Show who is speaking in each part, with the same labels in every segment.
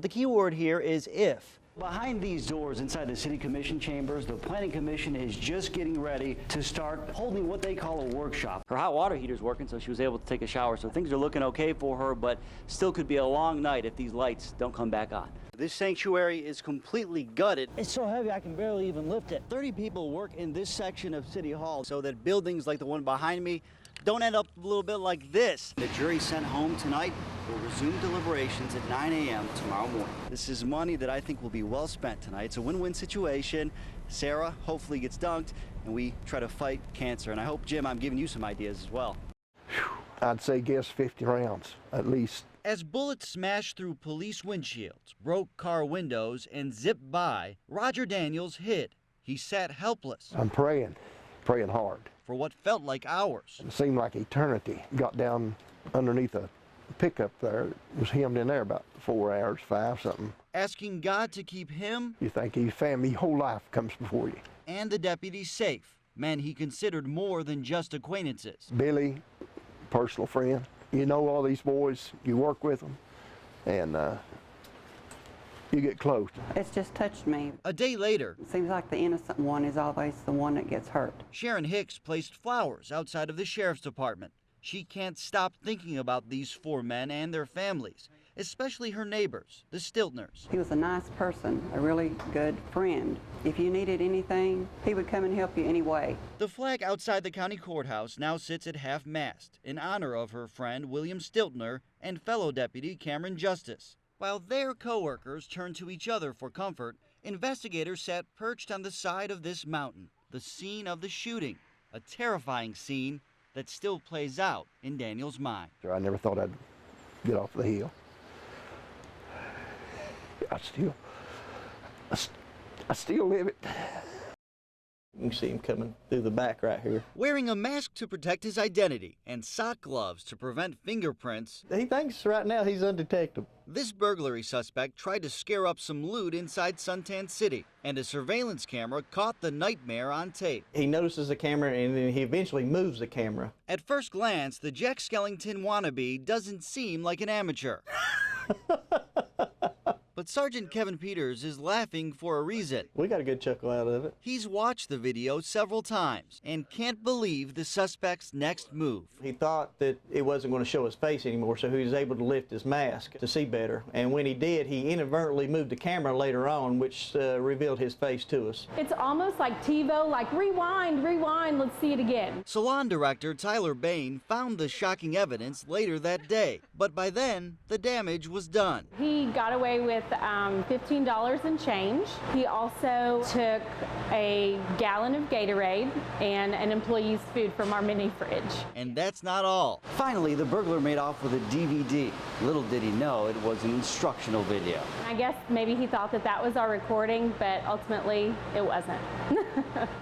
Speaker 1: The key word here is if.
Speaker 2: Behind these doors inside the City Commission chambers, the Planning Commission is just getting ready to start holding what they call a workshop.
Speaker 1: Her hot water heater's working, so she was able to take a shower. So things are looking okay for her, but still could be a long night if these lights don't come back on. This sanctuary is completely gutted. It's so heavy I can barely even lift it. 30 people work in this section of City Hall so that buildings like the one behind me don't end up a little bit like this. The jury sent home tonight will resume deliberations at 9 a.m. tomorrow morning. This is money that I think will be well spent tonight. It's a win-win situation. Sarah hopefully gets dunked, and we try to fight cancer. And I hope, Jim, I'm giving you some ideas as well.
Speaker 3: I'd say guess 50 rounds, at least.
Speaker 1: As bullets smashed through police windshields, broke car windows, and zipped by, Roger Daniels hid. He sat helpless.
Speaker 3: I'm praying hard.
Speaker 1: For what felt like hours.
Speaker 3: It seemed like eternity. Got down underneath a pickup there. It was hemmed in there about 4 hours, 5 something.
Speaker 1: Asking God to keep him.
Speaker 3: You think his family, whole life comes before you.
Speaker 1: And the deputy safe. Men he considered more than just acquaintances.
Speaker 3: Billy, personal friend. You know all these boys, you work with them, and you get close.
Speaker 4: It's just touched me.
Speaker 1: A day later,
Speaker 4: It seems like the innocent one is always the one that gets hurt.
Speaker 1: Sharon Hicks placed flowers outside of the sheriff's department. She can't stop thinking about these 4 men and their families, especially her neighbors, the Stiltners.
Speaker 4: He was a nice person, a really good friend. If you needed anything, he would come and help you anyway.
Speaker 1: The flag outside the county courthouse now sits at half-mast in honor of her friend William Stiltner and fellow deputy Cameron Justice. While their co-workers turned to each other for comfort, investigators sat perched on the side of this mountain, the scene of the shooting, a terrifying scene that still plays out in Daniel's mind.
Speaker 3: I never thought I'd get off the hill. I still live it.
Speaker 5: You can see him coming through the back right here.
Speaker 1: Wearing a mask to protect his identity and sock gloves to prevent fingerprints,
Speaker 5: He thinks right now he's undetectable.
Speaker 1: this burglary suspect tried to scare up some loot inside Suntan City, and a surveillance camera caught the nightmare on tape.
Speaker 5: He notices the camera and then he eventually moves the camera.
Speaker 1: At first glance, the Jack Skellington wannabe doesn't seem like an amateur. But Sergeant Kevin Peters is laughing for a reason.
Speaker 5: We got a good chuckle out of it.
Speaker 1: He's watched the video several times and can't believe the suspect's next move.
Speaker 5: He thought that it wasn't going to show his face anymore, so he was able to lift his mask to see better. And when he did, he inadvertently moved the camera later on, which revealed his face to us.
Speaker 6: It's almost like TiVo, like rewind, let's see it again.
Speaker 1: Salon director Tyler Bain found the shocking evidence later that day, but by then, the damage was done.
Speaker 6: He got away with $15 in change. He also took a gallon of Gatorade and an employee's food from our mini fridge.
Speaker 1: And that's not all. Finally, the burglar made off with a DVD. Little did he know it was an instructional video.
Speaker 6: I guess maybe he thought that that was our recording, but ultimately it wasn't.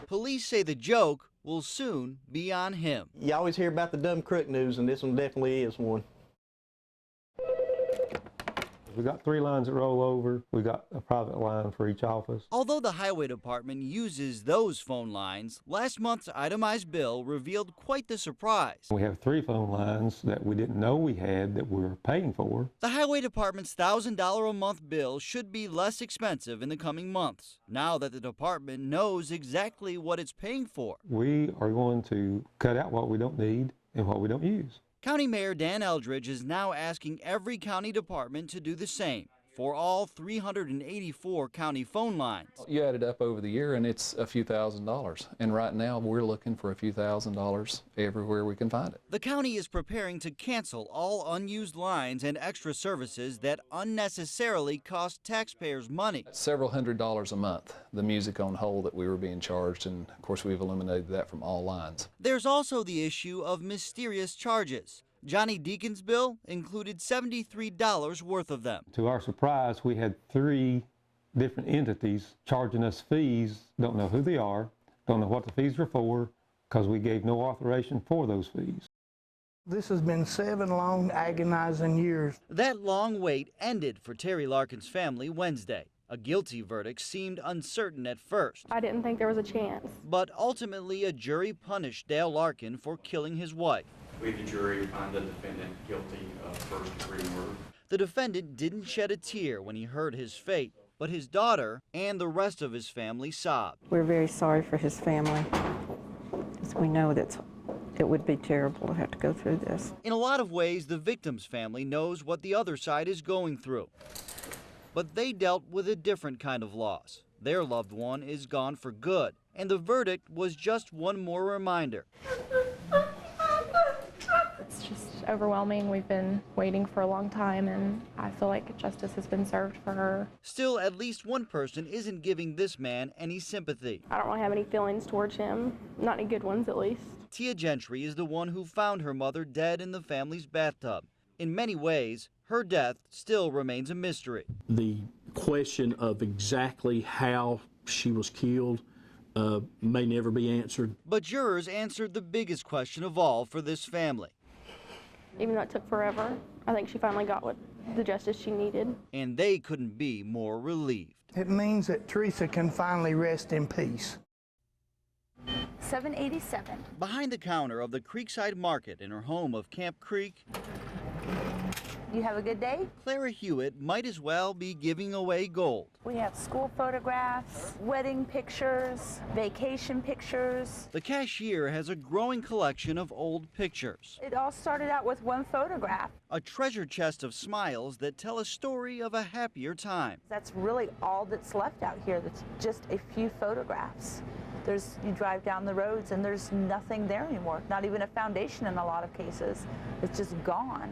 Speaker 1: Police say the joke will soon be on him.
Speaker 5: You always hear about the dumb crook news, and this one definitely is one.
Speaker 7: We got 3 lines that roll over. We got a private line for each office.
Speaker 1: Although the Highway Department uses those phone lines, last month's itemized bill revealed quite the surprise.
Speaker 7: We have 3 phone lines that we didn't know we had that we were paying for.
Speaker 1: The Highway Department's $1,000 a month bill should be less expensive in the coming months, now that the department knows exactly what it's paying for.
Speaker 7: We are going to cut out what we don't need and what we don't use.
Speaker 1: County Mayor Dan Eldridge is now asking every county department to do the same for all 384 county phone lines.
Speaker 8: You add it up over the year and it's a few $1,000s. And right now we're looking for a few $1,000s everywhere we can find it.
Speaker 1: The county is preparing to cancel all unused lines and extra services that unnecessarily cost taxpayers money.
Speaker 8: Several $100s a month, the music on hold that we were being charged, and of course we've eliminated that from all lines.
Speaker 1: There's also the issue of mysterious charges. Johnny Deacon's bill included $73 worth of them.
Speaker 7: To our surprise, we had 3 different entities charging us fees. Don't know who they are, don't know what the fees are for, because we gave no authorization for those fees.
Speaker 9: This has been 7 long, agonizing years.
Speaker 1: That long wait ended for Terry Larkin's family Wednesday. A guilty verdict seemed uncertain at first.
Speaker 6: I didn't think there was a chance.
Speaker 1: But ultimately, a jury punished Dale Larkin for killing his wife.
Speaker 10: We, the jury, find the defendant guilty of first-degree murder.
Speaker 1: The defendant didn't shed a tear when he heard his fate, but his daughter and the rest of his family sobbed.
Speaker 4: We're very sorry for his family, because we know that it would be terrible to have to go through this.
Speaker 1: In a lot of ways, the victim's family knows what the other side is going through. But they dealt with a different kind of loss. Their loved one is gone for good, and the verdict was just one more reminder.
Speaker 10: It's just overwhelming. We've been waiting for a long time, and I feel like justice has been served for her.
Speaker 1: Still, at least one person isn't giving this man any sympathy.
Speaker 10: I don't really have any feelings towards him, not any good ones at least.
Speaker 1: Tia Gentry is the one who found her mother dead in the family's bathtub. In many ways, her death still remains a mystery.
Speaker 11: The question of exactly how she was killed may never be answered.
Speaker 1: But jurors answered the biggest question of all for this family.
Speaker 10: Even though it took forever, I think she finally got the justice she needed.
Speaker 1: And they couldn't be more relieved.
Speaker 9: It means that Teresa can finally rest in peace.
Speaker 12: 787.
Speaker 1: Behind the counter of the Creekside Market in her home of Camp Creek,
Speaker 12: You have a good day?
Speaker 1: Clara Hewitt might as well be giving away gold.
Speaker 12: We have school photographs, wedding pictures, vacation pictures.
Speaker 1: The cashier has a growing collection of old pictures.
Speaker 12: It all started out with one photograph.
Speaker 1: A treasure chest of smiles that tell a story of a happier time.
Speaker 12: That's really all that's left out here. That's just a few photographs. You drive down the roads and there's nothing there anymore. Not even a foundation in a lot of cases. It's just gone.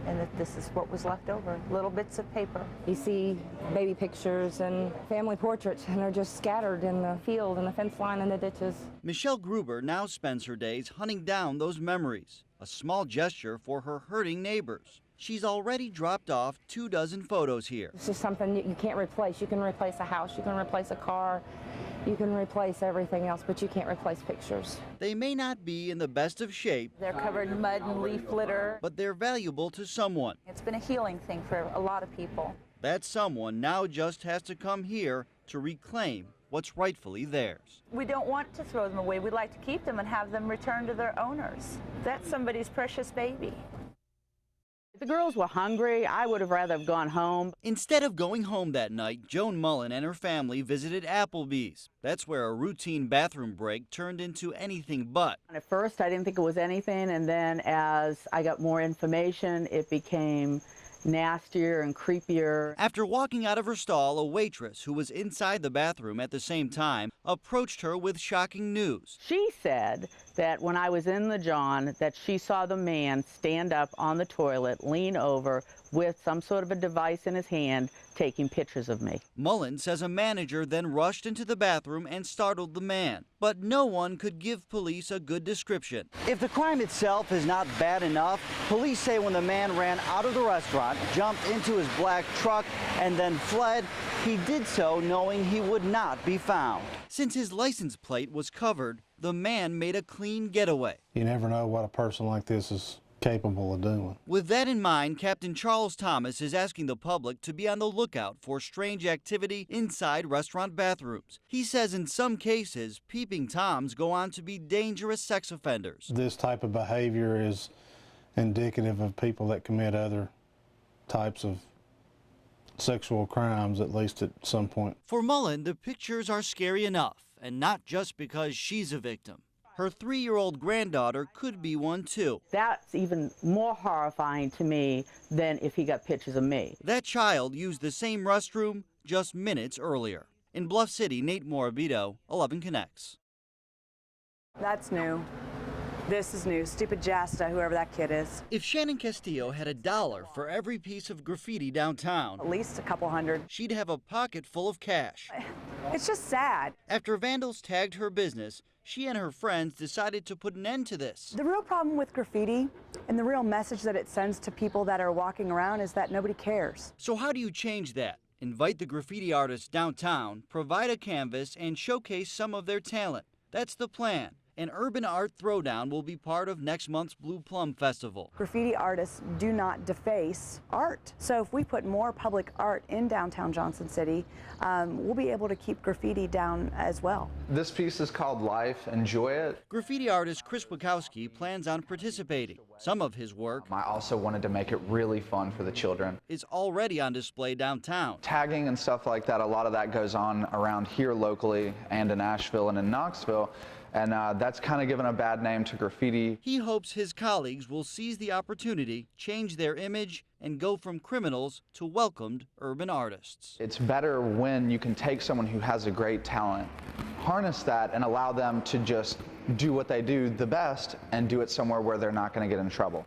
Speaker 12: And that this is what was left over, little bits of paper.
Speaker 13: You see baby pictures and family portraits, and they're just scattered in the field and the fence line and the ditches.
Speaker 1: Michelle Gruber now spends her days hunting down those memories, a small gesture for her hurting neighbors. She's already dropped off 24 photos here.
Speaker 13: It's just something you can't replace. You can replace a house, you can replace a car, you can replace everything else, but you can't replace pictures.
Speaker 1: They may not be in the best of shape.
Speaker 12: They're covered in mud and leaf litter.
Speaker 1: But they're valuable to someone.
Speaker 12: It's been a healing thing for a lot of people.
Speaker 1: That someone now just has to come here to reclaim what's rightfully theirs.
Speaker 12: We don't want to throw them away. We'd like to keep them and have them returned to their owners. That's somebody's precious baby.
Speaker 14: The girls were hungry. I would have rather have gone home.
Speaker 1: Instead of going home that night, Joan Mullen and her family visited Applebee's. That's where a routine bathroom break turned into anything but.
Speaker 14: At first, I didn't think it was anything, and then as I got more information, it became nastier and creepier.
Speaker 1: After walking out of her stall, a waitress who was inside the bathroom at the same time approached her with shocking news.
Speaker 14: She said that when I was in the John, that she saw the man stand up on the toilet, lean over with some sort of a device in his hand, taking pictures of me.
Speaker 1: Mullen says a manager then rushed into the bathroom and startled the man, but no one could give police a good description. If the crime itself is not bad enough, police say when the man ran out of the restaurant, jumped into his black truck, and then fled, he did so knowing he would not be found. Since his license plate was covered, the man made a clean getaway.
Speaker 15: You never know what a person like this is capable of doing.
Speaker 1: With that in mind, Captain Charles Thomas is asking the public to be on the lookout for strange activity inside restaurant bathrooms. He says in some cases, peeping Toms go on to be dangerous sex offenders.
Speaker 15: This type of behavior is indicative of people that commit other types of sexual crimes, at least at some point.
Speaker 1: For Mullen, the pictures are scary enough, and not just because she's a victim. Her 3-year-old granddaughter could be one too.
Speaker 14: That's even more horrifying to me than if he got pictures of me.
Speaker 1: That child used the same restroom just minutes earlier. In Bluff City, Nate Morabito, 11 Connects.
Speaker 16: That's new. This is new. Stupid Jasta, whoever that kid is.
Speaker 1: If Shannon Castillo had $1 for every piece of graffiti downtown,
Speaker 16: at least a couple hundred,
Speaker 1: she'd have a pocket full of cash.
Speaker 16: It's just sad.
Speaker 1: After vandals tagged her business, she and her friends decided to put an end to this.
Speaker 16: The real problem with graffiti and the real message that it sends to people that are walking around is that nobody cares.
Speaker 1: So how do you change that? Invite the graffiti artists downtown, provide a canvas, and showcase some of their talent. That's the plan. An urban art throwdown will be part of next month's Blue Plum Festival.
Speaker 16: Graffiti artists do not deface art. So if we put more public art in downtown Johnson City, we'll be able to keep graffiti down as well.
Speaker 17: This piece is called Life. Enjoy it.
Speaker 1: Graffiti artist Chris Wachowski plans on participating. Some of his work,
Speaker 17: I also wanted to make it really fun for the children.
Speaker 1: Is already on display downtown.
Speaker 17: Tagging and stuff like that, a lot of that goes on around here locally and in Asheville and in Knoxville. And that's kind of given a bad name to graffiti.
Speaker 1: He hopes his colleagues will seize the opportunity, change their image, and go from criminals to welcomed urban artists.
Speaker 17: It's better when you can take someone who has a great talent, harness that, and allow them to just do what they do the best and do it somewhere where they're not going to get in trouble.